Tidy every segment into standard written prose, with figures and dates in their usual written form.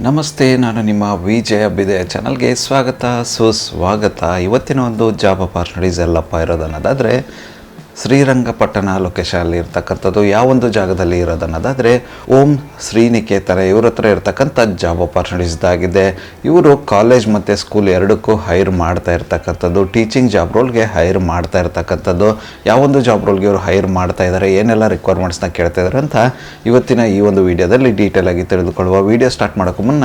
ನಮಸ್ತೆ, ನಾನು ನಿಮ್ಮ ವಿಜಯ ಬಿದಯ ಚಾನಲ್ಗೆ ಸ್ವಾಗತ ಸುಸ್ವಾಗತ. ಇವತ್ತಿನ ಒಂದು ಜಾಬ್ ಅಪಾರ್ಚುನಿಟೀಸ್ ಎಲ್ಲಪ್ಪ ಇರೋದನ್ನೋದಾದರೆ ಶ್ರೀರಂಗಪಟ್ಟಣ ಲೊಕೇಶನಲ್ಲಿ ಇರ್ತಕ್ಕಂಥದ್ದು. ಯಾವೊಂದು ಜಾಗದಲ್ಲಿ ಇರೋದನ್ನೋದಾದರೆ ಓಂ ಶ್ರೀನಿಕೇತನ ಇವ್ರ ಹತ್ರ ಇರ್ತಕ್ಕಂಥ ಜಾಬ್ ಅಪಾರ್ಚುನಿಟೀಸ್ದಾಗಿದೆ. ಇವರು ಕಾಲೇಜ್ ಮತ್ತು ಸ್ಕೂಲ್ ಎರಡಕ್ಕೂ ಹೈರ್ ಮಾಡ್ತಾ ಇರ್ತಕ್ಕಂಥದ್ದು. ಟೀಚಿಂಗ್ ಜಾಬ್ ರೋಲ್ಗೆ ಹೈರ್ ಮಾಡ್ತಾ ಇರ್ತಕ್ಕಂಥದ್ದು. ಯಾವೊಂದು ಜಾಬ್ ರೋಲ್ಗೆ ಇವರು ಹೈರ್ ಮಾಡ್ತಾ ಇದ್ದಾರೆ, ಏನೆಲ್ಲ ರಿಕ್ವೈರ್ಮೆಂಟ್ಸ್ನ ಕೇಳ್ತಾ ಇದ್ದಾರೆ ಅಂತ ಇವತ್ತಿನ ಈ ಒಂದು ವಿಡಿಯೋದಲ್ಲಿ ಡೀಟೇಲ್ ಆಗಿ ತಿಳಿದುಕೊಳ್ಳುವ. ವಿಡಿಯೋ ಸ್ಟಾರ್ಟ್ ಮಾಡೋಕ್ಕೂ ಮುನ್ನ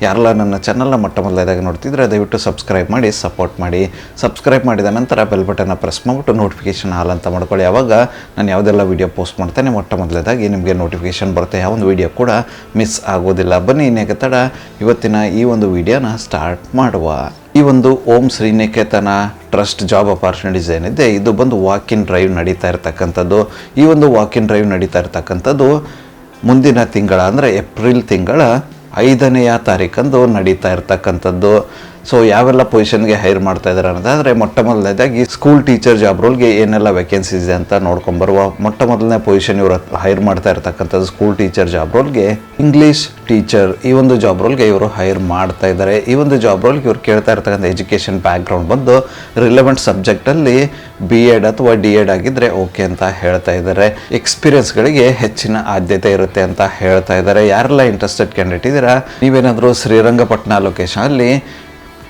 ಯಾರೆಲ್ಲ ನನ್ನ ಚಾನಲ್ನ ಮೊದಲನೇದಾಗಿ ನೋಡ್ತಿದ್ರೆ ದಯವಿಟ್ಟು ಸಬ್ಸ್ಕ್ರೈಬ್ ಮಾಡಿ, ಸಪೋರ್ಟ್ ಮಾಡಿ. ಸಬ್ಸ್ಕ್ರೈಬ್ ಮಾಡಿದ ನಂತರ ಬೆಲ್ ಬಟನ್ನ ಪ್ರೆಸ್ ಮಾಡಿಬಿಟ್ಟು ನೋಟಿಫಿಕೇಷನ್ ಆಲ್ ಅಂತ ಮಾಡ್ಕೊಳ್ಳಿ. ಆವಾಗ ನಾನು ಯಾವುದೆಲ್ಲ ವೀಡಿಯೋ ಪೋಸ್ಟ್ ಮಾಡ್ತೇನೆ ಮೊದಲನೇದಾಗಿ ನಿಮಗೆ ನೋಟಿಫಿಕೇಷನ್ ಬರುತ್ತೆ, ಯಾವ ಒಂದು ವೀಡಿಯೋ ಕೂಡ ಮಿಸ್ ಆಗೋದಿಲ್ಲ. ಬನ್ನಿ ಇನ್ನೇಕೆ ತಡ, ಇವತ್ತಿನ ಈ ಒಂದು ವಿಡಿಯೋನ ಸ್ಟಾರ್ಟ್ ಮಾಡುವ. ಈ ಒಂದು ಓಂ ಶ್ರೀನಿಕೇತನ ಟ್ರಸ್ಟ್ ಜಾಬ್ ಅಪಾರ್ಚುನಿಟೀಸ್ ಏನಿದೆ, ಇದು ಬಂದು ವಾಕ್ ಇನ್ ಡ್ರೈವ್ ನಡೀತಾ ಇರ್ತಕ್ಕಂಥದ್ದು. ಈ ಒಂದು ವಾಕ್ ಇನ್ ಡ್ರೈವ್ ನಡೀತಾ ಇರ್ತಕ್ಕಂಥದ್ದು ಮುಂದಿನ ತಿಂಗಳ ಅಂದರೆ ಏಪ್ರಿಲ್ ತಿಂಗಳ 5ನೇ ತಾರೀಕಂದು ನಡೀತಾ ಇರ್ತಕ್ಕಂಥದ್ದು. ಸೊ ಯಾವೆಲ್ಲ ಪೊಸಿಷನ್ಗೆ ಹೈರ್ ಮಾಡ್ತಾ ಇದ್ದಾರೆ ಅನ್ನೋದಾದರೆ ಮೊದಲನೇದಾಗಿ ಸ್ಕೂಲ್ ಟೀಚರ್ ಜಾಬ್ ರೋಲ್ಗೆ ಏನೆಲ್ಲ ವೇಕೆನ್ಸೀಸ್ ಇದೆ ಅಂತ ನೋಡ್ಕೊಂಬರುವ. ಮೊದಲನೇ ಪೊಸಿಷನ್ ಇವರು ಹೈರ್ ಮಾಡ್ತಾ ಇರ್ತಕ್ಕಂಥದ್ದು ಸ್ಕೂಲ್ ಟೀಚರ್ ಜಾಬ್ ರೋಲ್ಗೆ ಇಂಗ್ಲೀಷ್ ಟೀಚರ್ ಈ ಒಂದು ಜಾಬ್ ರೋಲ್ಗೆ ಇವರು ಹೈರ್ ಮಾಡ್ತಾ ಇದ್ದಾರೆ. ಈ ಒಂದು ಜಾಬ್ ರೋಲ್ಗೆ ಇವರು ಕೇಳ್ತಾ ಇರ್ತಕ್ಕಂಥ ಎಜುಕೇಷನ್ ಬ್ಯಾಕ್ಗ್ರೌಂಡ್ ಬಂದು ರಿಲೆವೆಂಟ್ ಸಬ್ಜೆಕ್ಟಲ್ಲಿ BEd ಅಥವಾ DEd ಆಗಿದ್ದರೆ ಓಕೆ ಅಂತ ಹೇಳ್ತಾ ಇದ್ದಾರೆ. ಎಕ್ಸ್ಪೀರಿಯನ್ಸ್ಗಳಿಗೆ ಹೆಚ್ಚಿನ ಆದ್ಯತೆ ಇರುತ್ತೆ ಅಂತ ಹೇಳ್ತಾ ಇದ್ದಾರೆ. ಯಾರೆಲ್ಲ ಇಂಟ್ರೆಸ್ಟೆಡ್ ಕ್ಯಾಂಡಿಡೇಟ್ ಇದ್ದೀರಾ, ನೀವೇನಾದರೂ ಶ್ರೀರಂಗಪಟ್ಟಣ ಲೊಕೇಶನಲ್ಲಿ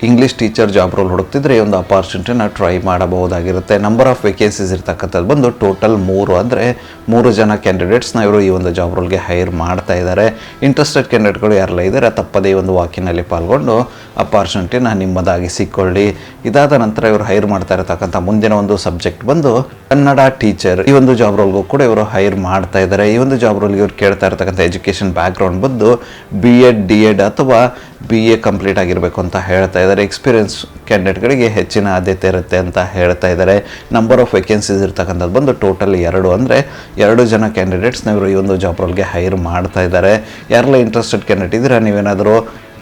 ಇಂಗ್ಲೀಷ್ ಟೀಚರ್ ಜಾಬ್ ರೋಲ್ ಹುಡುಕ್ತಿದ್ರೆ ಈ ಒಂದು ಅಪಾರ್ಚುನಿಟಿನ ಟ್ರೈ ಮಾಡಬಹುದಾಗಿರುತ್ತೆ. ನಂಬರ್ ಆಫ್ ವೇಕೆನ್ಸೀಸ್ ಇರ್ತಕ್ಕಂಥದ್ದು ಬಂದು ಟೋಟಲ್ 3, ಅಂದರೆ 3 ಜನ ಕ್ಯಾಂಡಿಡೇಟ್ಸ್ನ ಇವರು ಈ ಒಂದು ಜಾಬ್ ರೋಲ್ಗೆ ಹೈರ್ ಮಾಡ್ತಾ ಇದ್ದಾರೆ. ಇಂಟ್ರೆಸ್ಟೆಡ್ ಕ್ಯಾಂಡಿಡೇಟ್ಗಳು ಯಾರೆಲ್ಲ ಇದ್ದಾರೆ ತಪ್ಪದೇ ಈ ಒಂದು ವಾಕಿನಲ್ಲಿ ಪಾಲ್ಗೊಂಡು ಅಪಾರ್ಚುನಿಟಿನ ನಿಮ್ಮದಾಗಿ ಸಿಕ್ಕೊಳ್ಳಿ. ಇದಾದ ನಂತರ ಇವರು ಹೈರ್ ಮಾಡ್ತಾ ಇರತಕ್ಕಂಥ ಮುಂದಿನ ಒಂದು ಸಬ್ಜೆಕ್ಟ್ ಬಂದು ಕನ್ನಡ ಟೀಚರ್. ಈ ಒಂದು ಜಾಬ್ ರೋಲ್ಗೂ ಕೂಡ ಇವರು ಹೈರ್ ಮಾಡ್ತಾ ಇದ್ದಾರೆ. ಈ ಒಂದು ಜಾಬ್ ರೋಲ್ಗೆ ಇವರು ಕೇಳ್ತಾ ಇರತಕ್ಕಂಥ ಎಜುಕೇಷನ್ ಬ್ಯಾಕ್ಗ್ರೌಂಡ್ ಬಂದು BEd DEd ಅಥವಾ BA ಕಂಪ್ಲೀಟ್ ಆಗಿರಬೇಕು ಅಂತ ಹೇಳ್ತಾ ಇದ್ದಾರೆ. ಎಕ್ಸ್ಪೀರಿಯನ್ಸ್ ಕ್ಯಾಂಡಿಡೇಟ್ಗಳಿಗೆ ಹೆಚ್ಚಿನ ಆದ್ಯತೆ ಇರುತ್ತೆ ಅಂತ ಹೇಳ್ತಾ ಇದ್ದಾರೆ. ನಂಬರ್ ಆಫ್ ವೇಕೆನ್ಸೀಸ್ ಇರ್ತಕ್ಕಂಥದ್ದು ಬಂದು ಟೋಟಲ್ 2, ಅಂದರೆ 2 ಜನ ಕ್ಯಾಂಡಿಡೇಟ್ಸ್ನ ಇವರು ಈ ಒಂದು ಜಾಬ್ ರೋಲ್ಗೆ ಹೈರ್ ಮಾಡ್ತಾ ಇದ್ದಾರೆ. ಯಾರೆಲ್ಲ ಇಂಟ್ರೆಸ್ಟೆಡ್ ಕ್ಯಾಂಡಿಡೇಟ್ ಇದ್ದೀರಾ, ನೀವೇನಾದರೂ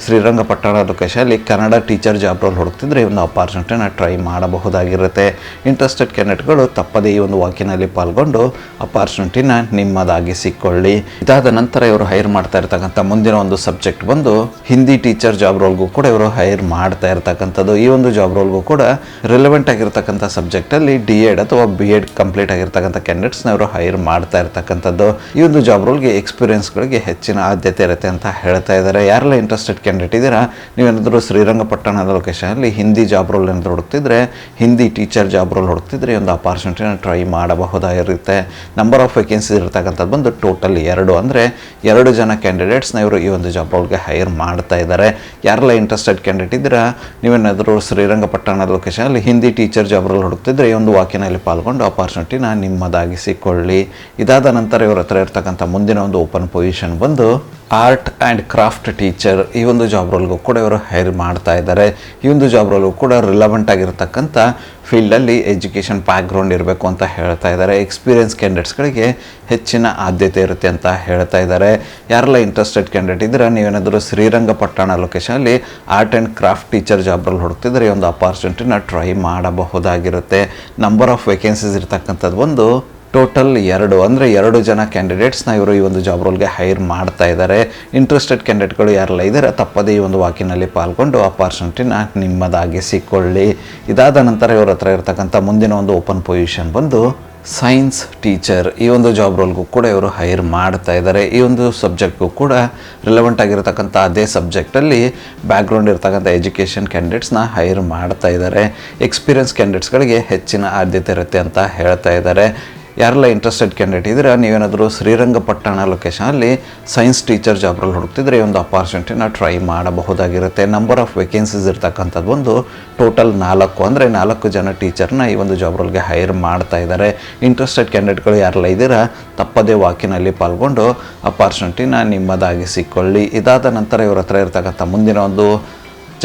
ಶ್ರೀರಂಗಪಟ್ಟಣ ಲೊಕೇಶನಲ್ಲಿ ಕನ್ನಡ ಟೀಚರ್ ಜಾಬ್ ರೋಲ್ ಹುಡುಕ್ತಿದ್ರೆ ಈ ಒಂದು ಅಪಾರ್ಚುನಿಟಿನ ಟ್ರೈ ಮಾಡಬಹುದಾಗಿರುತ್ತೆ. ಇಂಟ್ರೆಸ್ಟೆಡ್ ಕ್ಯಾಂಡಿಡೇಟ್ಗಳು ತಪ್ಪದೇ ಈ ಒಂದು ವಾಕಿನಲ್ಲಿ ಪಾಲ್ಗೊಂಡು ಅಪಾರ್ಚುನಿಟಿನ ನಿಮ್ಮದಾಗಿ ಸಿಕ್ಕೊಳ್ಳಿ. ಇದಾದ ನಂತರ ಇವರು ಹೈರ್ ಮಾಡ್ತಾ ಇರ್ತಕ್ಕಂಥ ಮುಂದಿನ ಒಂದು ಸಬ್ಜೆಕ್ಟ್ ಬಂದು ಹಿಂದಿ ಟೀಚರ್ ಜಾಬ್ ರೋಲ್ಗೂ ಕೂಡ ಇವರು ಹೈರ್ ಮಾಡ್ತಾ ಇರ್ತಕ್ಕಂಥದ್ದು. ಈ ಒಂದು ಜಾಬ್ ರೋಲ್ಗೂ ಕೂಡ ರಿಲೆವೆಂಟ್ ಆಗಿರ್ತಕ್ಕಂಥ ಸಬ್ಜೆಕ್ಟಲ್ಲಿ DEd ಅಥವಾ BEd ಕಂಪ್ಲೀಟ್ ಆಗಿರ್ತಕ್ಕಂಥ ಕ್ಯಾಂಡಿಡೇಟ್ಸ್ನ ಇವರು ಹೈರ್ ಮಾಡ್ತಾ ಇರ್ತಕ್ಕಂಥದ್ದು. ಈ ಒಂದು ಜಾಬ್ ರೋಲ್ಗೆ ಎಕ್ಸ್ಪೀರಿಯನ್ಸ್ಗಳಿಗೆ ಹೆಚ್ಚಿನ ಆದ್ಯತೆ ಇರುತ್ತೆ ಅಂತ ಹೇಳ್ತಾ ಇದ್ದಾರೆ. ಯಾರೆಲ್ಲ ಇಂಟ್ರೆಸ್ಟೆಡ್ ಕ್ಯಾಂಡಿಡೇಟ್ ಇದ್ದೀರಾ, ನೀವೇನಾದರೂ ಶ್ರೀರಂಗಪಟ್ಟಣದ ಲೊಕೇಶನಲ್ಲಿ ಹಿಂದಿ ಜಾಬ್ ರೋಲ್ ಏನಾದರೂ ಹುಡುಕ್ತಿದ್ರೆ, ಹಿಂದಿ ಟೀಚರ್ ಜಾಬ್ ರೋಲ್ ಹುಡುಕ್ತಿದ್ರೆ ಒಂದು ಅಪಾರ್ಚುನಿಟಿನ ಟ್ರೈ ಮಾಡಬಹುದಾಗಿರುತ್ತೆ. ನಂಬರ್ ಆಫ್ ವೇಕೆನ್ಸೀಸ್ ಇರ್ತಕ್ಕಂಥದ್ದು ಬಂದು ಟೋಟಲ್ 2, ಅಂದರೆ 2 ಜನ ಕ್ಯಾಂಡಿಡೇಟ್ಸ್ನ ಇವರು ಈ ಒಂದು ಜಾಬ್ ರೋಲ್ಗೆ ಹೈರ್ ಮಾಡ್ತಾ ಇದ್ದಾರೆ. ಯಾರೆಲ್ಲ ಇಂಟ್ರೆಸ್ಟೆಡ್ ಕ್ಯಾಂಡಿಡೇಟ್ ಇದ್ದೀರಾ, ನೀವೇನಾದರೂ ಶ್ರೀರಂಗಪಟ್ಟಣದ ಲೊಕೇಶನಲ್ಲಿ ಹಿಂದಿ ಟೀಚರ್ ಜಾಬ್ ರೋಲ್ ಹುಡುಕ್ತಿದ್ರೆ ಈ ಒಂದು ವಾಕಿನಲ್ಲಿ ಪಾಲ್ಗೊಂಡು ಅಪಾರ್ಚುನಿಟಿನ ನಿಮ್ಮದಾಗಿ ಸಿಕ್ಕೊಳ್ಳಿ. ಇದಾದ ನಂತರ ಇವರ ಹತ್ರ ಇರ್ತಕ್ಕಂಥ ಮುಂದಿನ ಒಂದು ಓಪನ್ ಪೊಸಿಷನ್ ಬಂದು ಆರ್ಟ್ ಆ್ಯಂಡ್ ಕ್ರಾಫ್ಟ್ ಟೀಚರ್. ಈ ಒಂದು ಜಾಬ್ ರೋಲ್ಗೂ ಕೂಡ ಇವರು ಹೈರ್ ಮಾಡ್ತಾ ಇದ್ದಾರೆ. ಈ ಒಂದು ಜಾಬ್ ರೋಲ್ಗೂ ಕೂಡ ರಿಲೆವೆಂಟ್ ಆಗಿರ್ತಕ್ಕಂಥ ಫೀಲ್ಡಲ್ಲಿ ಎಜುಕೇಷನ್ ಬ್ಯಾಕ್ಗ್ರೌಂಡ್ ಇರಬೇಕು ಅಂತ ಹೇಳ್ತಾ ಇದ್ದಾರೆ. ಎಕ್ಸ್ಪೀರಿಯನ್ಸ್ ಕ್ಯಾಂಡಿಡೇಟ್ಸ್ಗಳಿಗೆ ಹೆಚ್ಚಿನ ಆದ್ಯತೆ ಇರುತ್ತೆ ಅಂತ ಹೇಳ್ತಾ ಇದ್ದಾರೆ. ಯಾರೆಲ್ಲ ಇಂಟ್ರೆಸ್ಟೆಡ್ ಕ್ಯಾಂಡಿಡೇಟ್ ಇದ್ದೀರಾ, ನೀವೇನಾದರೂ ಶ್ರೀರಂಗಪಟ್ಟಣ ಲೊಕೇಶನಲ್ಲಿ art and craft teacher job role ಹುಡುಕ್ತಿದ್ರೆ ಈ ಒಂದು ಅಪಾರ್ಚುನಿಟಿನ ಟ್ರೈ ಮಾಡಬಹುದಾಗಿರುತ್ತೆ. ನಂಬರ್ ಆಫ್ ವೇಕೆನ್ಸೀಸ್ ಇರ್ತಕ್ಕಂಥದ್ದು ಒಂದು ಟೋಟಲ್ 2, ಅಂದರೆ 2 ಜನ ಕ್ಯಾಂಡಿಡೇಟ್ಸ್ನ ಇವರು ಈ ಒಂದು ಜಾಬ್ ರೋಲ್ಗೆ ಹೈರ್ ಮಾಡ್ತಾ ಇದ್ದಾರೆ. ಇಂಟ್ರೆಸ್ಟೆಡ್ ಕ್ಯಾಂಡಿಡೇಟ್ಗಳು ಯಾರೆಲ್ಲ ಇದ್ದಾರೆ ತಪ್ಪದೇ ಈ ಒಂದು ವಾಕಿನಲ್ಲಿ ಪಾಲ್ಗೊಂಡು ಅಪಾರ್ಚುನಿಟಿನ ನಿಮ್ಮದಾಗಿ ಸಿಕ್ಕೊಳ್ಳಿ. ಇದಾದ ನಂತರ ಇವರ ಹತ್ರ ಇರ್ತಕ್ಕಂಥ ಮುಂದಿನ ಒಂದು ಓಪನ್ ಪೊಸಿಷನ್ ಬಂದು ಸೈನ್ಸ್ ಟೀಚರ್. ಈ ಒಂದು ಜಾಬ್ ರೋಲ್ಗೂ ಕೂಡ ಇವರು ಹೈರ್ ಮಾಡ್ತಾ ಇದ್ದಾರೆ. ಈ ಒಂದು ಸಬ್ಜೆಕ್ಟ್ಗೂ ಕೂಡ ರಿಲೆವೆಂಟ್ ಆಗಿರತಕ್ಕಂಥ ಅದೇ ಸಬ್ಜೆಕ್ಟಲ್ಲಿ ಬ್ಯಾಕ್ಗ್ರೌಂಡ್ ಇರ್ತಕ್ಕಂಥ ಎಜುಕೇಷನ್ ಕ್ಯಾಂಡಿಡೇಟ್ಸ್ನ ಹೈರ್ ಮಾಡ್ತಾ ಇದ್ದಾರೆ. ಎಕ್ಸ್ಪೀರಿಯನ್ಸ್ ಕ್ಯಾಂಡಿಡೇಟ್ಸ್ಗಳಿಗೆ ಹೆಚ್ಚಿನ ಆದ್ಯತೆ ಇರುತ್ತೆ ಅಂತ ಹೇಳ್ತಾ ಇದ್ದಾರೆ. ಯಾರೆಲ್ಲ ಇಂಟ್ರೆಸ್ಟೆಡ್ ಕ್ಯಾಂಡಿಡೇಟ್ ಇದ್ದೀರಾ, ನೀವೇನಾದರೂ ಶ್ರೀರಂಗಪಟ್ಟಣ ಲೊಕೇಶನಲ್ಲಿ ಸೈನ್ಸ್ ಟೀಚರ್ ಜಾಬ್ ರೋಲ್ ಹುಡುಕ್ತಿದ್ರೆ ಈ ಒಂದು ಅಪಾರ್ಚುನಿಟಿನ ಟ್ರೈ ಮಾಡಬಹುದಾಗಿರುತ್ತೆ. ನಂಬರ್ ಆಫ್ ವೇಕೆನ್ಸೀಸ್ ಇರ್ತಕ್ಕಂಥದ್ದು ಒಂದು ಟೋಟಲ್ 4, ಅಂದರೆ 4 ಜನ ಟೀಚರ್ನ ಈ ಒಂದು ಜಾಬ್ ರೋಲ್ಗೆ ಹೈರ್ ಮಾಡ್ತಾ ಇದ್ದಾರೆ. ಇಂಟ್ರೆಸ್ಟೆಡ್ ಕ್ಯಾಂಡಿಡೇಟ್ಗಳು ಯಾರೆಲ್ಲ ಇದ್ದೀರಾ ತಪ್ಪದೇ ವಾಕಿನಲ್ಲಿ ಪಾಲ್ಗೊಂಡು ಅಪಾರ್ಚುನಿಟಿನ ನಿಮ್ಮದಾಗಿ ಸಿಕ್ಕೊಳ್ಳಿ. ಇದಾದ ನಂತರ ಇವರ ಹತ್ರ ಇರ್ತಕ್ಕಂಥ ಮುಂದಿನ ಒಂದು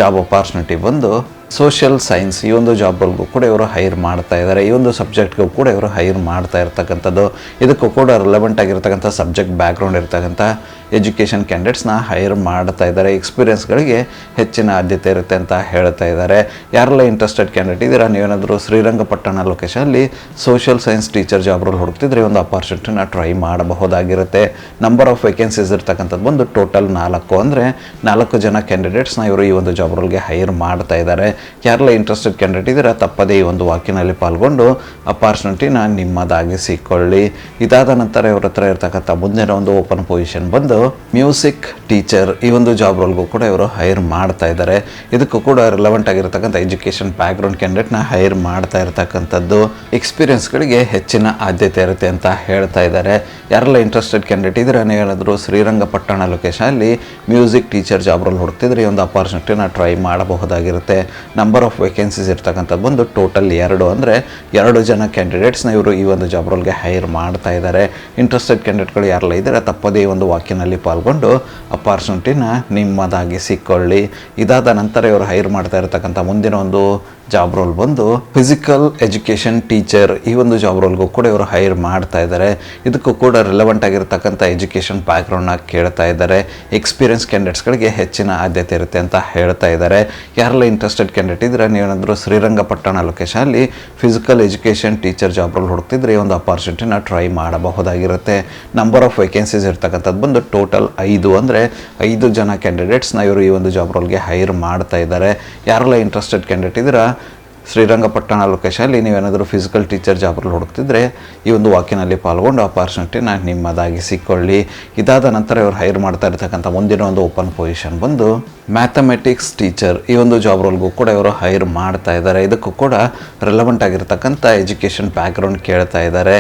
ಜಾಬ್ ಅಪಾರ್ಚುನಿಟಿ ಬಂದು ಸೋಷಿಯಲ್ ಸೈನ್ಸ್ ಈ ಒಂದು ಜಾಬ್ ರೋಲ್ಗೂ ಕೂಡ ಇವರು ಹೈರ್ ಮಾಡ್ತಾ ಇದ್ದಾರೆ. ಈ ಒಂದು ಸಬ್ಜೆಕ್ಟ್ಗೂ ಕೂಡ ಇವರು ಹೈರ್ ಮಾಡ್ತಾ ಇರ್ತಕ್ಕಂಥದ್ದು. ಇದಕ್ಕೂ ಕೂಡ ರಿಲೆವೆಂಟ್ ಆಗಿರ್ತಕ್ಕಂಥ ಸಬ್ಜೆಕ್ಟ್ ಬ್ಯಾಕ್ಗ್ರೌಂಡ್ ಇರ್ತಕ್ಕಂಥ ಎಜುಕೇಷನ್ ಕ್ಯಾಂಡಿಡೇಟ್ಸ್ನ ಹೈರ್ ಮಾಡ್ತಾ ಇದ್ದಾರೆ. ಎಕ್ಸ್ಪೀರಿಯನ್ಸ್ಗಳಿಗೆ ಹೆಚ್ಚಿನ ಆದ್ಯತೆ ಇರುತ್ತೆ ಅಂತ ಹೇಳ್ತಾ ಇದ್ದಾರೆ. ಯಾರೆಲ್ಲ ಇಂಟ್ರೆಸ್ಟೆಡ್ ಕ್ಯಾಂಡಿಡೇಟ್ ಇದ್ದೀರಾ, ನೀವೇನಾದರೂ ಶ್ರೀರಂಗಪಟ್ಟಣ ಲೊಕೇಶನಲ್ಲಿ social science teacher job role ಹುಡುಕ್ತಿದ್ರೆ ಒಂದು ಅಪಾರ್ಚುನಿಟಿನ ಟ್ರೈ ಮಾಡಬಹುದಾಗಿರುತ್ತೆ. ನಂಬರ್ ಆಫ್ ವೇಕೆನ್ಸೀಸ್ ಇರ್ತಕ್ಕಂಥದ್ದು ಬಂದು ಟೋಟಲ್ 4, ಅಂದರೆ 4 ಜನ ಕ್ಯಾಂಡಿಡೇಟ್ಸ್ನ ಇವರು ಈ ಒಂದು ಜಾಬ್ ರೋಲ್ಗೆ ಹೈರ್ ಮಾಡ್ತಾ ಇದ್ದಾರೆ. ಯಾರೆಲ್ಲ ಇಂಟ್ರೆಸ್ಟೆಡ್ ಕ್ಯಾಂಡಿಡೇಟ್ ಇದ್ದೀರಾ ತಪ್ಪದೇ ಈ ಒಂದು ವಾಕಿನಲ್ಲಿ ಪಾಲ್ಗೊಂಡು ಅಪಾರ್ಚುನಿಟಿನ ನಿಮ್ಮದಾಗಿಸಿಕೊಳ್ಳಿ. ಇದಾದ ನಂತರ ಇವ್ರ ಹತ್ರ ಇರ್ತಕ್ಕಂಥ ಮುಂದಿನ ಒಂದು ಓಪನ್ ಪೊಸಿಷನ್ ಬಂದು ಮ್ಯೂಸಿಕ್ ಟೀಚರ್. ಈ ಒಂದು ಜಾಬ್ ರೋಲ್ಗೂ ಕೂಡ ಇವರು ಹೈರ್ ಮಾಡ್ತಾ ಇದ್ದಾರೆ. ಇದಕ್ಕೂ ಕೂಡ ರಿಲೆವೆಂಟ್ ಆಗಿರ್ತಕ್ಕಂಥ ಎಜುಕೇಷನ್ ಬ್ಯಾಕ್ಗ್ರೌಂಡ್ ಕ್ಯಾಂಡಿಡೇಟ್ನ ಹೈರ್ ಮಾಡ್ತಾ ಇರ್ತಕ್ಕಂಥದ್ದು. ಎಕ್ಸ್ಪೀರಿಯನ್ಸ್ಗಳಿಗೆ ಹೆಚ್ಚಿನ ಆದ್ಯತೆ ಇರುತ್ತೆ ಅಂತ ಹೇಳ್ತಾ ಇದ್ದಾರೆ. ಯಾರೆಲ್ಲ ಇಂಟ್ರೆಸ್ಟೆಡ್ ಕ್ಯಾಂಡಿಡೇಟ್ ಇದ್ರೆ ನೀವೇನಾದರೂ ಶ್ರೀರಂಗಪಟ್ಟಣ ಲೊಕೇಶನಲ್ಲಿ ಮ್ಯೂಸಿಕ್ ಟೀಚರ್ ಜಾಬ್ ರೋಲ್ ಹುಡುಕ್ತಿದ್ರೆ ಈ ಒಂದು ಅಪಾರ್ಚುನಿಟಿನ ಟ್ರೈ ಮಾಡಬಹುದಾಗಿರುತ್ತೆ. ನಂಬರ್ ಆಫ್ ವೇಕೆನ್ಸೀಸ್ ಇರ್ತಕ್ಕಂಥದ್ದು ಬಂದು ಟೋಟಲ್ 2, ಅಂದರೆ 2 ಜನ ಕ್ಯಾಂಡಿಡೇಟ್ಸ್ನ ಇವರು ಈ ಒಂದು ಜಾಬ್ ರೋಲ್ಗೆ ಹೈರ್ ಮಾಡ್ತಾ ಇದ್ದಾರೆ. ಇಂಟ್ರೆಸ್ಟೆಡ್ ಕ್ಯಾಂಡಿಡೇಟ್ಗಳು ಯಾರೆಲ್ಲ ಇದ್ದಾರೆ ತಪ್ಪದೇ ಈ ಒಂದು ವಾಕಿನಲ್ಲಿ ಪಾಲ್ಗೊಂಡು ಅಪಾರ್ಚುನಿಟಿನ ನಿಮ್ಮದಾಗಿಸಿಕೊಳ್ಳಿ. ಇದಾದ ನಂತರ ಇವರು ಹೈರ್ ಮಾಡ್ತಾ ಇರತಕ್ಕಂಥ ಮುಂದಿನ ಒಂದು ಜಾಬ್ ರೋಲ್ ಬಂದು ಫಿಸಿಕಲ್ ಎಜುಕೇಷನ್ ಟೀಚರ್. ಈ ಒಂದು ಜಾಬ್ ರೋಲ್ಗೂ ಕೂಡ ಇವರು ಹೈರ್ ಮಾಡ್ತಾ ಇದ್ದಾರೆ. ಇದಕ್ಕೂ ಕೂಡ ರಿಲೆವೆಂಟ್ ಆಗಿರ್ತಕ್ಕಂಥ ಎಜುಕೇಷನ್ ಬ್ಯಾಕ್ಗ್ರೌಂಡ್ನ ಕೇಳ್ತಾ ಇದ್ದಾರೆ. ಎಕ್ಸ್ಪೀರಿಯನ್ಸ್ ಕ್ಯಾಂಡಿಡೇಟ್ಸ್ಗಳಿಗೆ ಹೆಚ್ಚಿನ ಆದ್ಯತೆ ಇರುತ್ತೆ ಅಂತ ಹೇಳ್ತಾ ಇದ್ದಾರೆ. ಯಾರೆಲ್ಲ ಇಂಟ್ರೆಸ್ಟೆಡ್ ಕ್ಯಾಂಡಿಡೇಟ್ ಇದ್ರೆ ನೀವೇನಾದರೂ ಶ್ರೀರಂಗಪಟ್ಟಣ ಲೊಕೇಶನಲ್ಲಿ physical education teacher job role ಹುಡುಕ್ತಿದ್ರೆ ಈ ಒಂದು ಅಪಾರ್ಚುನಿಟಿನ ಟ್ರೈ ಮಾಡಬಹುದಾಗಿರುತ್ತೆ. ನಂಬರ್ ಆಫ್ ವೇಕೆನ್ಸೀಸ್ ಇರ್ತಕ್ಕಂಥದ್ದು ಬಂದು ಟೋಟಲ್ 5, ಅಂದರೆ 5 ಜನ ಕ್ಯಾಂಡಿಡೇಟ್ಸ್ನ ಇವರು ಈ ಒಂದು ಜಾಬ್ ರೋಲ್ಗೆ ಹೈರ್ ಮಾಡ್ತಾ ಇದ್ದಾರೆ. ಯಾರೆಲ್ಲ ಇಂಟ್ರೆಸ್ಟೆಡ್ ಕ್ಯಾಂಡಿಡೇಟ್ ಇದ್ದೀರಾ ಶ್ರೀರಂಗಪಟ್ಟಣ ಲೊಕೇಶನಲ್ಲಿ ನೀವೇನಾದರೂ ಫಿಸಿಕಲ್ ಟೀಚರ್ ಜಾಬ್ ರೋಲ್ ಹುಡುಕ್ತಿದ್ರೆ ಈ ಒಂದು ವಾಕಿನಲ್ಲಿ ಪಾಲ್ಗೊಂಡು ಅಪಾರ್ಚುನಿಟಿನ ನಿಮ್ಮದಾಗಿಸಿಕೊಳ್ಳಿ. ಇದಾದ ನಂತರ ಇವರು ಹೈರ್ ಮಾಡ್ತಾ ಇರ್ತಕ್ಕಂಥ ಮುಂದಿನ ಒಂದು ಓಪನ್ ಪೊಸಿಷನ್ ಬಂದು ಮ್ಯಾಥಮೆಟಿಕ್ಸ್ ಟೀಚರ್. ಈ ಒಂದು ಜಾಬ್ ರೋಲ್ಗೂ ಕೂಡ ಇವರು ಹೈರ್ ಮಾಡ್ತಾ ಇದ್ದಾರೆ. ಇದಕ್ಕೂ ಕೂಡ ರಿಲೆವೆಂಟ್ ಆಗಿರ್ತಕ್ಕಂಥ ಎಜುಕೇಷನ್ ಬ್ಯಾಕ್ಗ್ರೌಂಡ್ ಕೇಳ್ತಾ ಇದ್ದಾರೆ.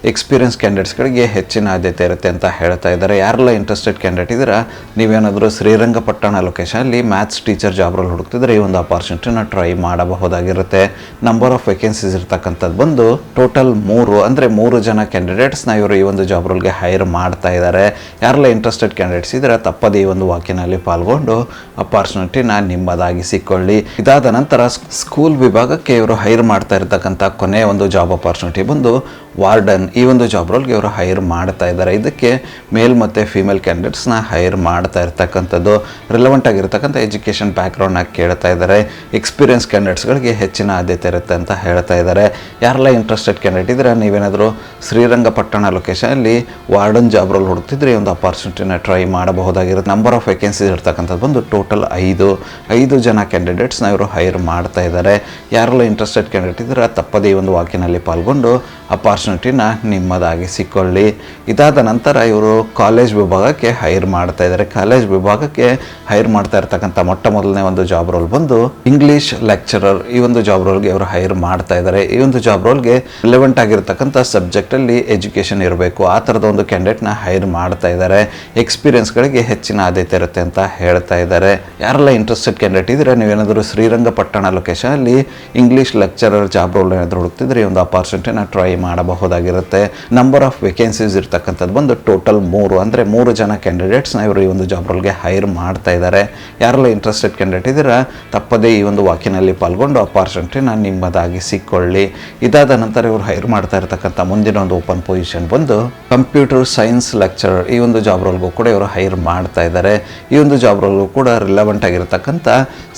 ಎಕ್ಸ್ಪೀರಿಯನ್ಸ್ ಕ್ಯಾಂಡಿಡೇಟ್ಸ್ಗಳಿಗೆ ಹೆಚ್ಚಿನ ಆದ್ಯತೆ ಇರುತ್ತೆ ಅಂತ ಹೇಳ್ತಾ ಇದ್ದಾರೆ. ಯಾರೆಲ್ಲ ಇಂಟ್ರೆಸ್ಟೆಡ್ ಕ್ಯಾಂಡಿಡೇಟ್ ಇದ್ದೀರಾ ನೀವೇನಾದರೂ ಶ್ರೀರಂಗಪಟ್ಟಣ ಲೊಕೇಶನಲ್ಲಿ ಮ್ಯಾಥ್ಸ್ ಟೀಚರ್ ಜಾಬ್ ರೋಲ್ ಹುಡುಕ್ತಿದ್ರೆ ಈ ಒಂದು ಅಪಾರ್ಚುನಿಟಿನ ಟ್ರೈ ಮಾಡಬಹುದಾಗಿರುತ್ತೆ. ನಂಬರ್ ಆಫ್ ವೇಕೆನ್ಸೀಸ್ ಇರ್ತಕ್ಕಂಥದ್ದು ಬಂದು ಟೋಟಲ್ 3, ಅಂದರೆ 3 ಜನ ಕ್ಯಾಂಡಿಡೇಟ್ಸ್ನ ಇವರು ಈ ಒಂದು ಜಾಬ್ ರೋಲ್ಗೆ ಹೈರ್ ಮಾಡ್ತಾ ಇದ್ದಾರೆ. ಯಾರೆಲ್ಲ ಇಂಟ್ರೆಸ್ಟೆಡ್ ಕ್ಯಾಂಡಿಡೇಟ್ಸ್ ಇದ್ರೆ ತಪ್ಪದೇ ಈ ಒಂದು ವಾಕಿನಲ್ಲಿ ಪಾಲ್ಗೊಂಡು ಅಪಾರ್ಚುನಿಟಿನ ನಿಮ್ಮದಾಗಿಸಿಕೊಳ್ಳಿ. ಇದಾದ ನಂತರ ಸ್ಕೂಲ್ ವಿಭಾಗಕ್ಕೆ ಇವರು ಹೈರ್ ಮಾಡ್ತಾ ಇರ್ತಕ್ಕಂಥ ಕೊನೆಯ ಒಂದು ಜಾಬ್ ಅಪಾರ್ಚುನಿಟಿ ಬಂದು ವಾರ್ಡನ್. ಈ ಒಂದು ಜಾಬ್ ರೋಲ್ಗೆ ಇವರು ಹೈರ್ ಮಾಡ್ತಾ ಇದ್ದಾರೆ. ಇದಕ್ಕೆ ಮೇಲ್ ಮತ್ತು ಫೀಮೇಲ್ ಕ್ಯಾಂಡಿಡೇಟ್ಸ್ನ ಹೈರ್ ಮಾಡ್ತಾ ಇರ್ತಕ್ಕಂಥದ್ದು. ರಿಲೆವೆಂಟ್ ಆಗಿರ್ತಕ್ಕಂಥ ಎಜುಕೇಷನ್ ಬ್ಯಾಕ್ಗ್ರೌಂಡ್ನ ಕೇಳ್ತಾ ಇದ್ದಾರೆ. ಎಕ್ಸ್ಪೀರಿಯನ್ಸ್ ಕ್ಯಾಂಡಿಡೇಟ್ಸ್ಗಳಿಗೆ ಹೆಚ್ಚಿನ ಆದ್ಯತೆ ಇರುತ್ತೆ ಅಂತ ಹೇಳ್ತಾ ಇದ್ದಾರೆ. ಯಾರೆಲ್ಲ ಇಂಟ್ರೆಸ್ಟೆಡ್ ಕ್ಯಾಂಡಿಡೇಟ್ ಇದ್ರೆ ನೀವೇನಾದರೂ ಶ್ರೀರಂಗಪಟ್ಟಣ ಲೊಕೇಶನಲ್ಲಿ ವಾರ್ಡನ್ ಜಾಬ್ ರೋಲ್ ಹುಡುಕ್ತಿದ್ರೆ ಈ ಒಂದು ಅಪಾರ್ಚುನಿಟಿನ ಟ್ರೈ ಮಾಡಬಹುದಾಗಿರುತ್ತೆ. ನಂಬರ್ ಆಫ್ ವೇಕೆನ್ಸೀಸ್ ಇರ್ತಕ್ಕಂಥದ್ದು ಬಂದು ಟೋಟಲ್ 5 ಜನ ಕ್ಯಾಂಡಿಡೇಟ್ಸ್ನ ಇವರು ಹೈರ್ ಮಾಡ್ತಾ ಇದ್ದಾರೆ. ಯಾರೆಲ್ಲ ಇಂಟ್ರೆಸ್ಟೆಡ್ ಕ್ಯಾಂಡಿಡೇಟ್ ಇದ್ರೆ ತಪ್ಪದೇ ಈ ಒಂದು ವಾಕಿನಲ್ಲಿ ಪಾಲ್ಗೊಂಡು ಅಪಾರ್ಚುನಿಟಿನ ನಿಮ್ಮದಾಗಿಸಿಕೊಳ್ಳಿ. ಇದಾದ ನಂತರ ಇವರು ಕಾಲೇಜ್ ವಿಭಾಗಕ್ಕೆ ಹೈರ್ ಮಾಡ್ತಾ ಇದ್ದಾರೆ. ಕಾಲೇಜ್ ವಿಭಾಗಕ್ಕೆ ಹೈರ್ ಮಾಡ್ತಾ ಇರ್ತಕ್ಕಂಥ ಮೊದಲನೇ ಒಂದು ಜಾಬ್ ರೋಲ್ ಬಂದು ಇಂಗ್ಲಿಷ್ ಲೆಕ್ಚರರ್. ಈ ಒಂದು ಜಾಬ್ ರೋಲ್ಗೆ ಇವರು ಹೈರ್ ಮಾಡ್ತಾ ಇದ್ದಾರೆ. ಈ ಒಂದು ಜಾಬ್ ರೋಲ್ಗೆ ರಿಲೆವೆಂಟ್ ಆಗಿರ್ತಕ್ಕಂಥ ಸಬ್ಜೆಕ್ಟಲ್ಲಿ ಎಜುಕೇಷನ್ ಇರಬೇಕು, ಆ ಥರದ ಒಂದು ಕ್ಯಾಂಡಿಡೇಟ್ನ ಹೈರ್ ಮಾಡ್ತಾ ಇದ್ದಾರೆ. ಎಕ್ಸ್ಪೀರಿಯನ್ಸ್ಗಳಿಗೆ ಹೆಚ್ಚಿನ ಆದ್ಯತೆ ಇರುತ್ತೆ ಅಂತ ಹೇಳ್ತಾ ಇದ್ದಾರೆ. ಯಾರೆಲ್ಲ ಇಂಟ್ರೆಸ್ಟೆಡ್ ಕ್ಯಾಂಡಿಡೇಟ್ ಇದ್ರೆ ನೀವೇನಾದರೂ ಶ್ರೀರಂಗಪಟ್ಟಣ ಲೊಕೇಶನಲ್ಲಿ ಇಂಗ್ಲಿಷ್ ಲೆಕ್ಚರರ್ ಜಾಬ್ ರೋಲ್ ಏನಾದರೂ ಹುಡುಕ್ತಿದ್ರೆ ಈ ಒಂದು ಅಪಾರ್ಚುನಿಟಿನ ಟ್ರೈ ಮಾಡಬಹುದಾಗಿರುತ್ತೆ. ನಂಬರ್ ಆಫ್ ವೇಕೆನ್ಸೀಸ್ ಇರ್ತಕ್ಕಂಥದ್ದು ಬಂದು ಟೋಟಲ್ 3, ಅಂದರೆ 3 ಜನ ಕ್ಯಾಂಡಿಡೇಟ್ಸ್ನ ಇವರು ಈ ಒಂದು ಜಾಬ್ ರೋಲ್ಗೆ ಹೈರ್ ಮಾಡ್ತಾ ಇದ್ದಾರೆ. ಯಾರೆಲ್ಲ ಇಂಟ್ರೆಸ್ಟೆಡ್ ಕ್ಯಾಂಡಿಡೇಟ್ ಇದ್ದೀರಾ ತಪ್ಪದೇ ಈ ಒಂದು ವಾಕಿನಲ್ಲಿ ಪಾಲ್ಗೊಂಡು ಅಪಾರ್ಚುನಿಟಿನ ನಿಮ್ಮದಾಗಿಸಿಕೊಳ್ಳಿ. ಇದಾದ ನಂತರ ಇವರು ಹೈರ್ ಮಾಡ್ತಾ ಇರ್ತಕ್ಕಂಥ ಮುಂದಿನ ಒಂದು ಓಪನ್ ಪೊಸಿಷನ್ ಬಂದು ಕಂಪ್ಯೂಟರ್ ಸೈನ್ಸ್ ಲೆಕ್ಚರರ್. ಈ ಒಂದು ಜಾಬ್ ರೋಲ್ಗೂ ಕೂಡ ಇವರು ಹೈರ್ ಮಾಡ್ತಾ ಇದ್ದಾರೆ. ಈ ಒಂದು ಜಾಬ್ ರೋಲ್ಗೂ ಕೂಡ ರಿಲೆವೆಂಟ್ ಆಗಿರ್ತಕ್ಕಂಥ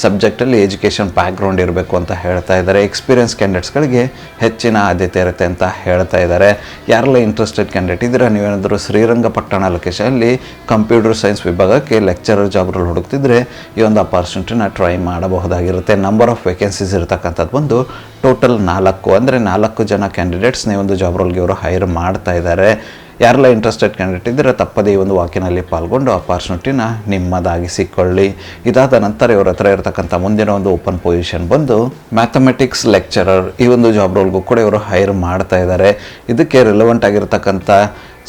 ಸಬ್ಜೆಕ್ಟಲ್ಲಿ ಎಜುಕೇಷನ್ ಬ್ಯಾಕ್ಗ್ರೌಂಡ್ ಇರಬೇಕು ಅಂತ ಹೇಳ್ತಾ ಇದ್ದಾರೆ. ಎಕ್ಸ್ಪೀರಿಯನ್ಸ್ ಕ್ಯಾಂಡಿಡೇಟ್ಸ್ಗಳಿಗೆ ಹೆಚ್ಚಿನ ಆದ್ಯತೆ ಇರುತ್ತೆ ಅಂತ ಹೇಳ್ತಾ ಇದ್ದಾರೆ. ಯಾರೆಲ್ಲ ಇಂಟ್ರೆಸ್ಟೆಡ್ ಕ್ಯಾಂಡಿಡೇಟ್ ಇದ್ರೆ ನೀವೇನಾದರೂ ಶ್ರೀರಂಗಪಟ್ಟಣ ಲೊಕೇಶನಲ್ಲಿ ಕಂಪ್ಯೂಟರ್ ಸೈನ್ಸ್ ವಿಭಾಗಕ್ಕೆ ಲೆಕ್ಚರರ್ ಜಾಬ್ ರೋಲ್ ಹುಡುಕ್ತಿದ್ರೆ ಈ ಒಂದು ಅಪಾರ್ಚುನಿಟಿನ ಟ್ರೈ ಮಾಡಬಹುದಾಗಿರುತ್ತೆ. ನಂಬರ್ ಆಫ್ ವೇಕೆನ್ಸೀಸ್ ಇರ್ತಕ್ಕಂಥದ್ದು ಬಂದು ಟೋಟಲ್ 4, ಅಂದರೆ 4 ಜನ ಕ್ಯಾಂಡಿಡೇಟ್ಸ್ನ ಈ ಒಂದು ಜಾಬ್ ರೋಲ್ಗೆ ಇವರು ಹೈರ್ ಮಾಡ್ತಾ ಇದ್ದಾರೆ. ಯಾರೆಲ್ಲ ಇಂಟ್ರೆಸ್ಟೆಡ್ ಕ್ಯಾಂಡಿಡೇಟ್ ಇದ್ದರೆ ತಪ್ಪದೇ ಈ ಒಂದು ವಾಕಿನಲ್ಲಿ ಪಾಲ್ಗೊಂಡು ಅಪಾರ್ಚುನಿಟಿನ ನಿಮ್ಮದಾಗಿಸಿಕೊಳ್ಳಿ. ಇದಾದ ನಂತರ ಇವರ ಹತ್ರ ಇರತಕ್ಕಂಥ ಮುಂದಿನ ಒಂದು ಓಪನ್ ಪೊಸಿಷನ್ ಬಂದು ಮ್ಯಾಥಮೆಟಿಕ್ಸ್ ಲೆಕ್ಚರರ್. ಈ ಒಂದು ಜಾಬ್ ರೋಲ್ಗೂ ಕೂಡ ಇವರು ಹೈರ್ ಮಾಡ್ತಾ ಇದ್ದಾರೆ. ಇದಕ್ಕೆ ರಿಲೆವೆಂಟ್ ಆಗಿರ್ತಕ್ಕಂಥ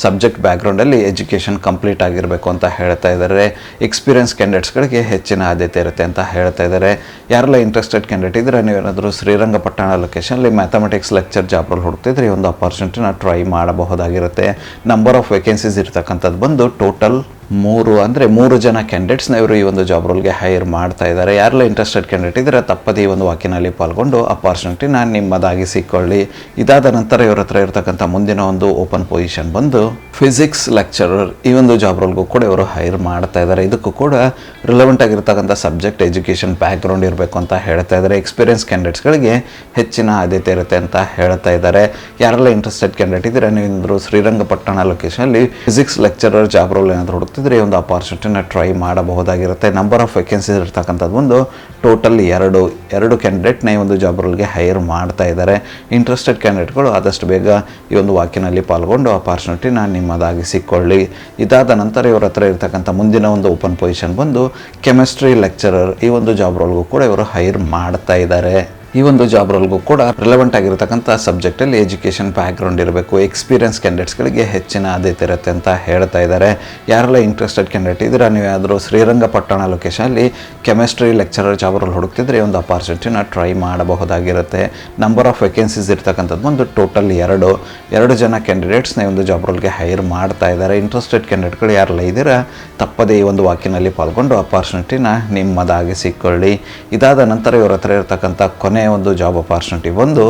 ಸಬ್ಜೆಕ್ಟ್ ಬ್ಯಾಕ್ಗ್ರೌಂಡಲ್ಲಿ ಎಜುಕೇಷನ್ ಕಂಪ್ಲೀಟ್ ಆಗಿರಬೇಕು ಅಂತ ಹೇಳ್ತಾ ಇದ್ದಾರೆ. ಎಕ್ಸ್ಪೀರಿಯನ್ಸ್ ಕ್ಯಾಂಡಿಡೇಟ್ಸ್ಗಳಿಗೆ ಹೆಚ್ಚಿನ ಆದ್ಯತೆ ಇರುತ್ತೆ ಅಂತ ಹೇಳ್ತಾ ಇದ್ದಾರೆ. ಯಾರೆಲ್ಲ ಇಂಟ್ರೆಸ್ಟೆಡ್ ಕ್ಯಾಂಡಿಡೇಟ್ ಇದ್ದರೆ ನೀವೇನಾದರೂ ಶ್ರೀರಂಗಪಟ್ಟಣ ಲೊಕೇಶನಲ್ಲಿ ಮ್ಯಾಥಮೆಟಿಕ್ಸ್ ಲೆಕ್ಚರ್ ಜಾಬ್ ರೋಲ್ ಹುಡುಕ್ತಿದ್ರೆ ಈ ಒಂದು ಅಪಾರ್ಚುನಿಟಿನ ಟ್ರೈ ಮಾಡಬಹುದಾಗಿರುತ್ತೆ. ನಂಬರ್ ಆಫ್ ವೇಕೆನ್ಸೀಸ್ ಇರ್ತಕ್ಕಂಥದ್ದು ಬಂದು ಟೋಟಲ್ 3 ಜನ ಕ್ಯಾಂಡಿಡೇಟ್ಸ್ನ ಇವರು ಈ ಒಂದು ಜಾಬ್ ರೋಲ್ಗೆ ಹೈರ್ ಮಾಡ್ತಾ ಇದ್ದಾರೆ. ಯಾರೆಲ್ಲ ಇಂಟ್ರೆಸ್ಟೆಡ್ ಕ್ಯಾಂಡಿಡೇಟ್ ಇದ್ದರೆ ತಪ್ಪದೇ ಈ ಒಂದು ವಾಕಿನಲ್ಲಿ ಪಾಲ್ಗೊಂಡು ಅಪಾರ್ಚುನಿಟಿನ ನಿಮ್ಮದಾಗಿಸಿಕೊಳ್ಳಿ. ಇದಾದ ನಂತರ ಇವ್ರ ಹತ್ರ ಇರತಕ್ಕಂಥ ಮುಂದಿನ ಒಂದು ಓಪನ್ ಪೊಸಿಷನ್ ಬಂದು ಫಿಸಿಕ್ಸ್ ಲೆಕ್ಚರರ್. ಈ ಒಂದು ಜಾಬ್ ರೋಲ್ಗೂ ಕೂಡ ಇವರು ಹೈರ್ ಮಾಡ್ತಾ ಇದ್ದಾರೆ. ಇದಕ್ಕೂ ಕೂಡ ರಿಲೆವೆಂಟ್ ಆಗಿರ್ತಕ್ಕಂಥ ಸಬ್ಜೆಕ್ಟ್ ಎಜುಕೇಷನ್ ಬ್ಯಾಕ್ಗ್ರೌಂಡ್ ಇರಬೇಕು ಅಂತ ಹೇಳ್ತಾ ಇದ್ದಾರೆ. ಎಕ್ಸ್ಪೀರಿಯನ್ಸ್ ಕ್ಯಾಂಡಿಡೇಟ್ಸ್ಗಳಿಗೆ ಹೆಚ್ಚಿನ ಆದ್ಯತೆ ಇರುತ್ತೆ ಅಂತ ಹೇಳ್ತಾ ಇದ್ದಾರೆ. ಯಾರೆಲ್ಲ ಇಂಟ್ರೆಸ್ಟೆಡ್ ಕ್ಯಾಂಡಿಡೇಟ್ ಇದ್ದರೆ ನೀವೇನಾದರೂ ಶ್ರೀರಂಗಪಟ್ಟಣ ಲೊಕೇಶನಲ್ಲಿ ಫಿಸಿಕ್ಸ್ ಲೆಕ್ಚರರ್ ಜಾಬ್ ರೋಲ್ ಏನಾದರೂ ಹುಡುಕ್ತಿದ್ರೆ ಈ ಒಂದು ಅಪಾರ್ಚುನಿಟಿನ ಟ್ರೈ ಮಾಡಬಹುದಾಗಿರುತ್ತೆ. ನಂಬರ್ ಆಫ್ ವೇಕೆನ್ಸೀಸ್ ಇರ್ತಕ್ಕಂಥದ್ದು ಒಂದು ಟೋಟಲ್ 2 ಕ್ಯಾಂಡಿಡೇಟ್ನ ಈ ಒಂದು ಜಾಬ್ ರೋಲ್ಗೆ ಹೈರ್ ಮಾಡ್ತಾ ಇದ್ದಾರೆ. ಇಂಟ್ರೆಸ್ಟೆಡ್ ಕ್ಯಾಂಡಿಡೇಟ್ಗಳು ಆದಷ್ಟು ಬೇಗ ಈ ಒಂದು ವಾಕಿನಲ್ಲಿ ಪಾಲ್ಗೊಂಡು ಅಪಾರ್ಚುನಿಟಿನ ನಿಮ್ಮದಾಗಿಸಿಕೊಳ್ಳಿ. ಇದಾದ ನಂತರ ಇವರ ಹತ್ರ ಇರ್ತಕ್ಕಂಥ ಮುಂದಿನ ಒಂದು ಓಪನ್ ಪೊಸಿಷನ್ ಬಂದು ಕೆಮಿಸ್ಟ್ರಿ ಲೆಕ್ಚರರ್. ಈ ಒಂದು ಜಾಬ್ ರೋಲ್ಗೂ ಕೂಡ ಇವರು ಹೈರ್ ಮಾಡ್ತಾ ಇದ್ದಾರೆ. ಈ ಒಂದು ಜಾಬ್ ರೋಲ್ಗೂ ಕೂಡ ರಿಲೆವೆಂಟ್ ಆಗಿರತಕ್ಕಂಥ ಸಬ್ಜೆಕ್ಟಲ್ಲಿ ಎಜುಕೇಷನ್ ಬ್ಯಾಕ್ಗ್ರೌಂಡ್ ಇರಬೇಕು. ಎಕ್ಸ್ಪೀರಿಯನ್ಸ್ ಕ್ಯಾಂಡಿಡೇಟ್ಸ್ಗಳಿಗೆ ಹೆಚ್ಚಿನ ಆದ್ಯತೆ ಇರುತ್ತೆ ಅಂತ ಹೇಳ್ತಾ ಇದ್ದಾರೆ. ಯಾರೆಲ್ಲ ಇಂಟ್ರೆಸ್ಟೆಡ್ ಕ್ಯಾಂಡಿಡೇಟ್ ಇದ್ರೆ ನೀವಾದರೂ ಶ್ರೀರಂಗಪಟ್ಟಣ ಲೊಕೇಶನಲ್ಲಿ ಕೆಮಿಸ್ಟ್ರಿ ಲೆಕ್ಚರರ್ ಜಾಬ್ ರೋಲ್ ಹುಡುಕ್ತಿದ್ರೆ ಈ ಒಂದು ಅಪಾರ್ಚುನಿಟಿನ ಟ್ರೈ ಮಾಡಬಹುದಾಗಿರುತ್ತೆ. ನಂಬರ್ ಆಫ್ ವೇಕೆನ್ಸೀಸ್ ಇರ್ತಕ್ಕಂಥದ್ದು ಒಂದು ಟೋಟಲ್ 2 ಜನ ಕ್ಯಾಂಡಿಡೇಟ್ಸ್ನ ಈ ಒಂದು ಜಾಬ್ ರೋಲ್ಗೆ ಹೈರ್ ಮಾಡ್ತಾ ಇದ್ದಾರೆ. ಇಂಟ್ರೆಸ್ಟೆಡ್ ಕ್ಯಾಂಡಿಡೇಟ್ಗಳು ಯಾರೆಲ್ಲ ಇದ್ದೀರಾ ತಪ್ಪದೇ ಈ ಒಂದು ವಾಕಿನಲ್ಲಿ ಪಾಲ್ಗೊಂಡು ಅಪಾರ್ಚುನಿಟಿನ ನಿಮ್ಮದಾಗಿಸಿಕೊಳ್ಳಿ. ಇದಾದ ನಂತರ ಇವರ ಹತ್ರ ಇರತಕ್ಕಂಥ ಕೊನೆ ಒಂದು ಜಾಬ್ ಅಪಾರ್ಚುನಿಟಿ ಒಂದು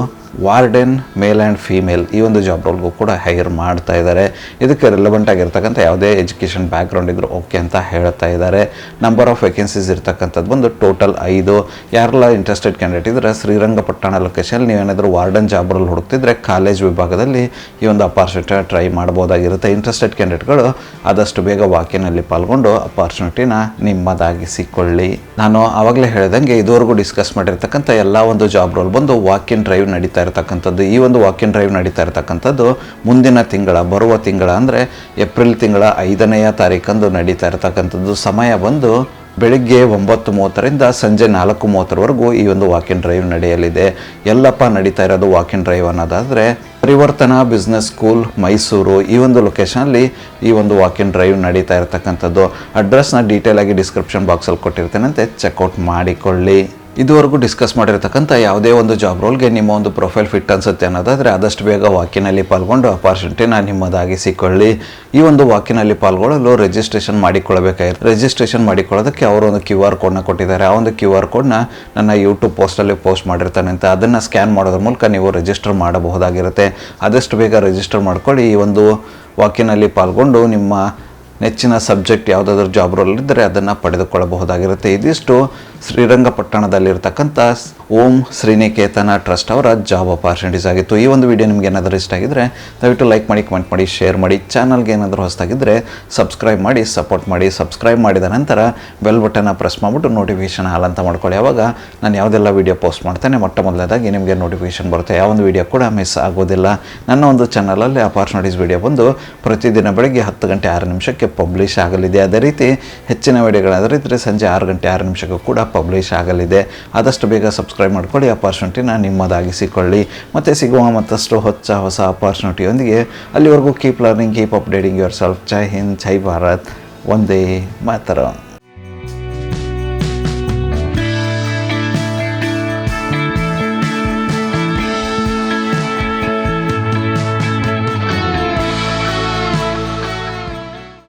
ವಾರ್ಡೆನ್ ಮೇಲ್ ಆ್ಯಂಡ್ ಫೀಮೇಲ್. ಈ ಒಂದು ಜಾಬ್ ರೋಲ್ಗೂ ಕೂಡ ಹೈರ್ ಮಾಡ್ತಾ ಇದ್ದಾರೆ. ಇದಕ್ಕೆ ರಿಲೆವೆಂಟ್ ಆಗಿರ್ತಕ್ಕಂಥ ಯಾವುದೇ ಎಜುಕೇಷನ್ ಬ್ಯಾಕ್ಗ್ರೌಂಡ್ ಇದ್ರೂ ಓಕೆ ಅಂತ ಹೇಳ್ತಾ ಇದ್ದಾರೆ. ನಂಬರ್ ಆಫ್ ವೇಕೆನ್ಸೀಸ್ ಇರ್ತಕ್ಕಂಥದ್ದು ಬಂದು ಟೋಟಲ್ 5. ಯಾರೆಲ್ಲ ಇಂಟ್ರೆಸ್ಟೆಡ್ ಕ್ಯಾಂಡಿಡೇಟ್ ಇದ್ದರೆ ಶ್ರೀರಂಗಪಟ್ಟಣ ಲೊಕೇಶನ್ ನೀವೇನಾದರೂ ವಾರ್ಡನ್ ಜಾಬ್ ರೋಲ್ ಹುಡುಕ್ತಿದ್ರೆ ಕಾಲೇಜ್ ವಿಭಾಗದಲ್ಲಿ ಈ ಒಂದು ಅಪಾರ್ಚುನಿಟಿನ ಟ್ರೈ ಮಾಡ್ಬೋದಾಗಿರುತ್ತೆ. ಇಂಟ್ರೆಸ್ಟೆಡ್ ಕ್ಯಾಂಡಿಡೇಟ್ಗಳು ಆದಷ್ಟು ಬೇಗ ವಾಕಿನಲ್ಲಿ ಪಾಲ್ಗೊಂಡು ಅಪಾರ್ಚುನಿಟಿನ ನಿಮ್ಮದಾಗಿಸಿಕೊಳ್ಳಿ. ನಾನು ಆವಾಗಲೇ ಹೇಳಿದಂಗೆ ಇದುವರೆಗೂ ಡಿಸ್ಕಸ್ ಮಾಡಿರ್ತಕ್ಕಂಥ ಎಲ್ಲ ಒಂದು ಜಾಬ್ ರೋಲ್ ಬಂದು ವಾಕ್ ಇನ್ ಡ್ರೈವ್ ನಡೀತಾ ಇರತಕ್ಕಂಥದ್ದು. ಈ ಒಂದು ವಾಕ್ ಇನ್ ಡ್ರೈವ್ ನಡೀತಾ ಇರತಕ್ಕಂಥದ್ದು ಮುಂದಿನ ಬರುವ ತಿಂಗಳ ಅಂದರೆ ಏಪ್ರಿಲ್ ತಿಂಗಳ 5ನೇ ತಾರೀಕಂದು ನಡೀತಾ ಇರತಕ್ಕಂಥದ್ದು. ಸಮಯ ಬಂದು ಬೆಳಿಗ್ಗೆ 9:30ರಿಂದ ಸಂಜೆ 4:30ವರೆಗೂ ಈ ಒಂದು ವಾಕ್ ಇನ್ ಡ್ರೈವ್ ನಡೆಯಲಿದೆ. ಎಲ್ಲಪ್ಪ ನಡೀತಾ ಇರೋದು ವಾಕ್ ಇನ್ ಡ್ರೈವ್ ಅನ್ನೋದಾದರೆ ಪರಿವರ್ತನಾ ಬಿಸ್ನೆಸ್ ಸ್ಕೂಲ್ ಮೈಸೂರು ಈ ಒಂದು ಲೊಕೇಶನಲ್ಲಿ ಈ ಒಂದು ವಾಕ್ ಇನ್ ಡ್ರೈವ್ ನಡೀತಾ ಇರತಕ್ಕಂಥದ್ದು. ಅಡ್ರೆಸ್ನ ಡೀಟೇಲ್ ಆಗಿ ಡಿಸ್ಕ್ರಿಪ್ಷನ್ ಬಾಕ್ಸಲ್ಲಿ ಕೊಟ್ಟಿರ್ತೇನಂತೆ ಚೆಕ್ಔಟ್ ಮಾಡಿಕೊಳ್ಳಿ. ಇದುವರೆಗೂ ಡಿಸ್ಕಸ್ ಮಾಡಿರ್ತಕ್ಕಂಥ ಯಾವುದೇ ಒಂದು ಜಾಬ್ ರೋಲ್ಗೆ ನಿಮ್ಮ ಒಂದು ಪ್ರೊಫೈಲ್ ಫಿಟ್ ಅನಿಸುತ್ತೆ ಅನ್ನೋದಾದರೆ ಆದಷ್ಟು ಬೇಗ ವಾಕಿನಲ್ಲಿ ಪಾಲ್ಗೊಂಡು ಅಪಾರ್ಚುನಿಟಿನ ನಿಮ್ಮದಾಗಿಸಿಕೊಳ್ಳಿ. ಈ ಒಂದು ವಾಕಿನಲ್ಲಿ ಪಾಲ್ಗೊಳ್ಳಲು ರಿಜಿಸ್ಟ್ರೇಷನ್ ಮಾಡಿಕೊಳ್ಳಬೇಕಾಗಿರುತ್ತೆ. ರಿಜಿಸ್ಟ್ರೇಷನ್ ಮಾಡಿಕೊಳ್ಳೋದಕ್ಕೆ ಅವರು ಒಂದು QR ಕೋಡ್ನ ಕೊಟ್ಟಿದ್ದಾರೆ. ಆ ಒಂದು QR ಕೋಡ್ನ ನನ್ನ ಯೂಟ್ಯೂಬ್ ಪೋಸ್ಟಲ್ಲಿ ಪೋಸ್ಟ್ ಮಾಡಿರ್ತಾನೆ ಅಂತ ಅದನ್ನು ಸ್ಕ್ಯಾನ್ ಮಾಡೋದ್ರ ಮೂಲಕ ನೀವು ರಿಜಿಸ್ಟರ್ ಮಾಡಬಹುದಾಗಿರುತ್ತೆ. ಆದಷ್ಟು ಬೇಗ ರಿಜಿಸ್ಟರ್ ಮಾಡ್ಕೊಳ್ಳಿ. ಈ ಒಂದು ವಾಕಿನಲ್ಲಿ ಪಾಲ್ಗೊಂಡು ನಿಮ್ಮ ನೆಚ್ಚಿನ ಸಬ್ಜೆಕ್ಟ್ ಯಾವುದಾದ್ರೂ ಜಾಬ್ ರೋಲ್ ಇದ್ದರೆ ಅದನ್ನು ಪಡೆದುಕೊಳ್ಳಬಹುದಾಗಿರುತ್ತೆ. ಇದಿಷ್ಟು ಶ್ರೀರಂಗಪಟ್ಟಣದಲ್ಲಿರ್ತಕ್ಕಂಥ ಓಂ ಶ್ರೀನಿಕೇತನ ಟ್ರಸ್ಟ್ ಅವರ ಜಾಬ್ ಅಪಾರ್ಚುನಿಟೀಸ್ ಆಗಿತ್ತು. ಈ ಒಂದು ವಿಡಿಯೋ ನಿಮ್ಗೆ ಏನಾದರೂ ಇಷ್ಟ ಆಗಿದ್ದರೆ ದಯವಿಟ್ಟು ಲೈಕ್ ಮಾಡಿ, ಕಮೆಂಟ್ ಮಾಡಿ, ಶೇರ್ ಮಾಡಿ. ಚಾನಲ್ಗೆ ಏನಾದರೂ ಹೊಸದಾಗಿದ್ದರೆ ಸಬ್ಸ್ಕ್ರೈಬ್ ಮಾಡಿ, ಸಪೋರ್ಟ್ ಮಾಡಿ. ಸಬ್ಸ್ಕ್ರೈಬ್ ಮಾಡಿದ ನಂತರ ಬೆಲ್ ಬಟನ್ನ ಪ್ರೆಸ್ ಮಾಡಿಬಿಟ್ಟು ನೋಟಿಫಿಕೇಷನ್ ಹಾಲ್ ಅಂತ ಮಾಡ್ಕೊಳ್ಳಿ. ಆವಾಗ ನಾನು ಯಾವುದೆಲ್ಲ ವೀಡಿಯೋ ಪೋಸ್ಟ್ ಮಾಡ್ತೇನೆ ಮೊದಲನೇದಾಗಿ ನಿಮಗೆ ನೋಟಿಫಿಕೇಷನ್ ಬರುತ್ತೆ. ಯಾವ ಒಂದು ವೀಡಿಯೋ ಕೂಡ ಮಿಸ್ ಆಗೋದಿಲ್ಲ. ನನ್ನ ಒಂದು ಚಾನಲಲ್ಲಿ ಅಪಾರ್ಚುನಿಟೀಸ್ ವೀಡಿಯೋ ಬಂದು ಪ್ರತಿದಿನ ಬೆಳಗ್ಗೆ 10:06 ಪಬ್ಲಿಷ್ ಆಗಲಿದೆ. ಅದೇ ರೀತಿ ಹೆಚ್ಚಿನ ವಿಡಿಯೋಗಳಾದರೆ ಇದ್ದರೆ ಸಂಜೆ 6:06 ಕೂಡ ಪಬ್ಲಿಷ್ ಆಗಲಿದೆ. ಆದಷ್ಟು ಬೇಗ ಸಬ್ಸ್ಕ್ರೈಬ್ ಮಾಡ್ಕೊಳ್ಳಿ. ಅಪಾರ್ಚುನಿಟಿನ ನಿಮ್ಮದಾಗಿಸಿಕೊಳ್ಳಿ. ಮತ್ತು ಸಿಗುವ ಮತ್ತಷ್ಟು ಹೊಸ ಅಪಾರ್ಚುನಿಟಿಯೊಂದಿಗೆ ಅಲ್ಲಿವರೆಗೂ keep learning, keep updating yourself. ಜೈ ಹಿಂದ್, ಜೈ ಭಾರತ್, ವಂದೇ ಮಾತರಂ.